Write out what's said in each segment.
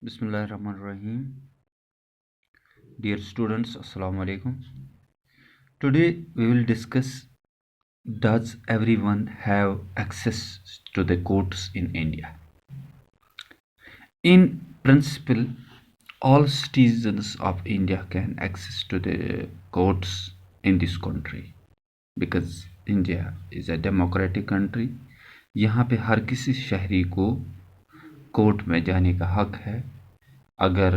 Bismillahirrahmanirrahim. Dear students, Assalamu alaikum. Today we will discuss, does everyone have access to the courts in India? In principle, all citizens of India can access to the courts in this country because India is a democratic country. यहाँ पे हर किसी शहरी को court में जाने का हक है अगर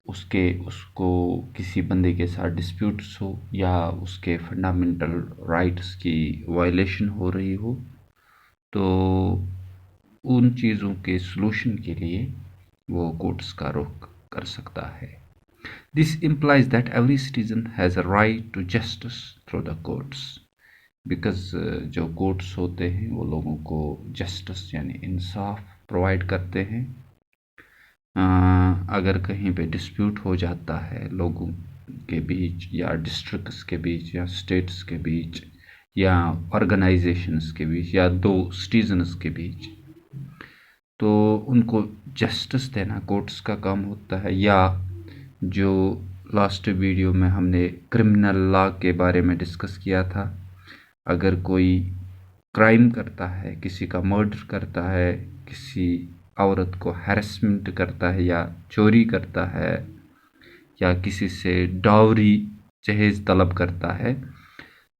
उसको किसी बंदे के साथ डिस्प्यूट्स हो या उसके फंडामेंटल राइट्स की वायलेशन हो रही हो तो उन चीज़ों के सॉल्यूशन के लिए वो कोर्ट्स का रुख कर सकता है. This implies that every citizen has a right to justice through the courts because जो कोर्ट्स होते हैं वो लोगों को जस्टिस यानी इंसाफ प्रोवाइड करते हैं. अगर कहीं पे डिस्प्यूट हो जाता है लोगों के बीच या डिस्ट्रिक्ट्स के बीच या स्टेट्स के बीच या ऑर्गेनाइजेशंस के बीच या दो सिटीजन्स के बीच तो उनको जस्टिस देना कोर्ट्स का काम होता है. या जो लास्ट वीडियो में हमने क्रिमिनल लॉ के बारे में डिस्कस किया था, अगर कोई क्राइम करता है, किसी का मर्डर करता है, किसी औरत को हैरेसमेंट करता है या चोरी करता है या किसी से डावरी जहेज तलब करता है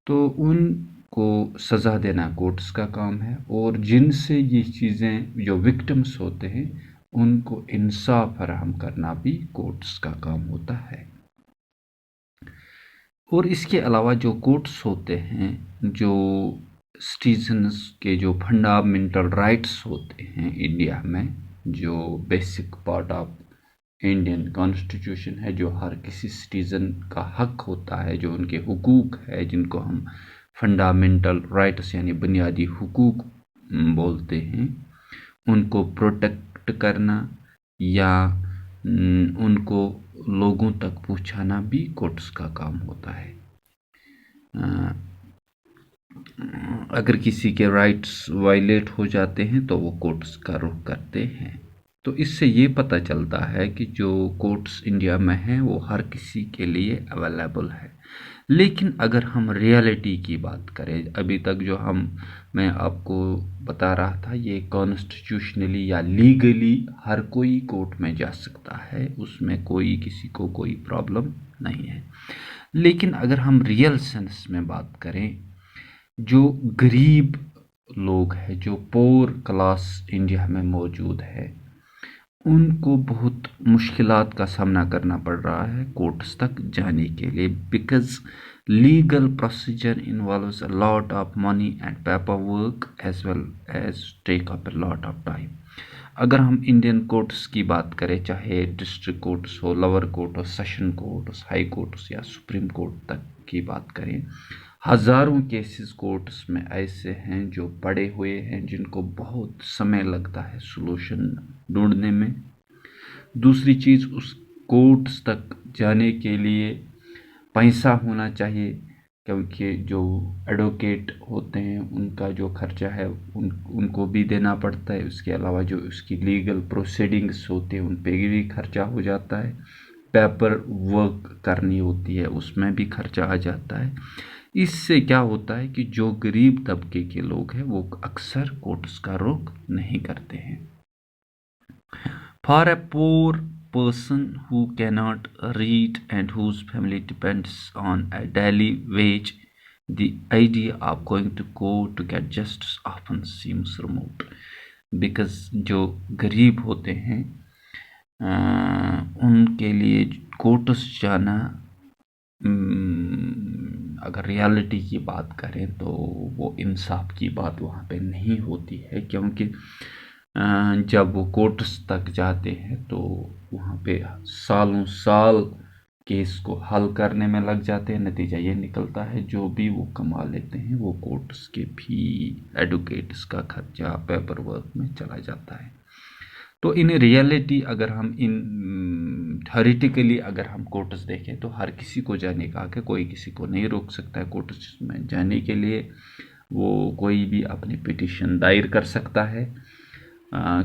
तो उनको सज़ा देना कोर्ट्स का काम है. और जिनसे ये चीज़ें जो विक्टिम्स होते हैं उनको इंसाफ फराहम करना भी कोर्ट्स का काम होता है. और इसके अलावा जो कोर्ट्स होते हैं, जो सिटीजन्स के जो फंडामेंटल राइट्स होते हैं इंडिया में, जो basic part of Indian constitution है, जो हर किसी सिटीज़न का हक होता है, जो उनके हुकूक है जिनको हम फंडामेंटल राइट्स यानी बुनियादी हुकूक बोलते हैं, उनको प्रोटेक्ट करना या उनको लोगों तक पहुंचाना भी कोर्ट्स का काम होता है. अगर किसी के राइट्स वायलेट हो जाते हैं तो वो कोर्ट्स का रुख करते हैं. तो इससे ये पता चलता है कि जो कोर्ट्स इंडिया में हैं वो हर किसी के लिए अवेलेबल है. लेकिन अगर हम रियलिटी की बात करें, अभी तक जो मैं आपको बता रहा था ये कॉन्स्टिट्यूशनली या लीगली हर कोई कोर्ट में जा सकता है, उसमें कोई किसी को कोई प्रॉब्लम नहीं है. लेकिन अगर हम रियल सेंस में बात करें, जो गरीब लोग हैं, जो पोर क्लास इंडिया में मौजूद है, उनको बहुत मुश्किलात का सामना करना पड़ रहा है कोर्ट्स तक जाने के लिए because legal procedure involves a lot of money and paper work as well as take up a lot of time. अगर हम इंडियन कोर्ट्स की बात करें, चाहे डिस्ट्रिक्ट कोर्ट्स हो, लोअर कोर्ट हो, सेशन कोर्ट्स, हाई कोर्ट्स या सुप्रीम कोर्ट तक की बात करें, हज़ारों केसेस कोर्ट्स में ऐसे हैं जो पड़े हुए हैं जिनको बहुत समय लगता है सॉल्यूशन ढूंढने में. दूसरी चीज़, उस कोर्ट्स तक जाने के लिए पैसा होना चाहिए क्योंकि जो एडवोकेट होते हैं उनका जो खर्चा है उनको भी देना पड़ता है. उसके अलावा जो उसकी लीगल प्रोसीडिंग्स होते हैं उन पे भी खर्चा हो जाता है. पेपर वर्क करनी होती है उसमें भी खर्चा आ जाता है. इससे क्या होता है कि जो गरीब तबके के लोग हैं वो अक्सर कोर्ट्स का रुख नहीं करते हैं. For a poor person who cannot read and whose family depends on a daily wage, the idea of going to court to get justice often seems remote. Because जो गरीब होते हैं उनके लिए कोर्ट्स जाना, अगर रियलिटी की बात करें तो वो इंसाफ की बात वहाँ पे नहीं होती है क्योंकि जब वो कोर्ट्स तक जाते हैं तो वहाँ पे सालों साल केस को हल करने में लग जाते हैं. नतीजा ये निकलता है जो भी वो कमा लेते हैं वो कोर्ट्स के भी एडवोकेट्स का खर्चा पेपर वर्क में चला जाता है. तो इन रियलिटी अगर हम थ्योरेटिकली अगर हम कोर्ट्स देखें तो हर किसी को जाने का हक है, कोई किसी को नहीं रोक सकता है कोर्ट्स में जाने के लिए. वो कोई भी अपनी पिटीशन दायर कर सकता है.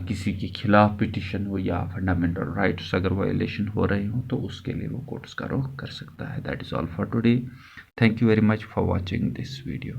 کسی کے خلاف پٹیشن ہو یا فنڈامنٹل رائٹس اگر وائلیشن ہو رہے ہوں تو اس کے لیے وہ کورٹس کا رخ کر سکتا ہے. That is all for today. Thank you very much for watching this video.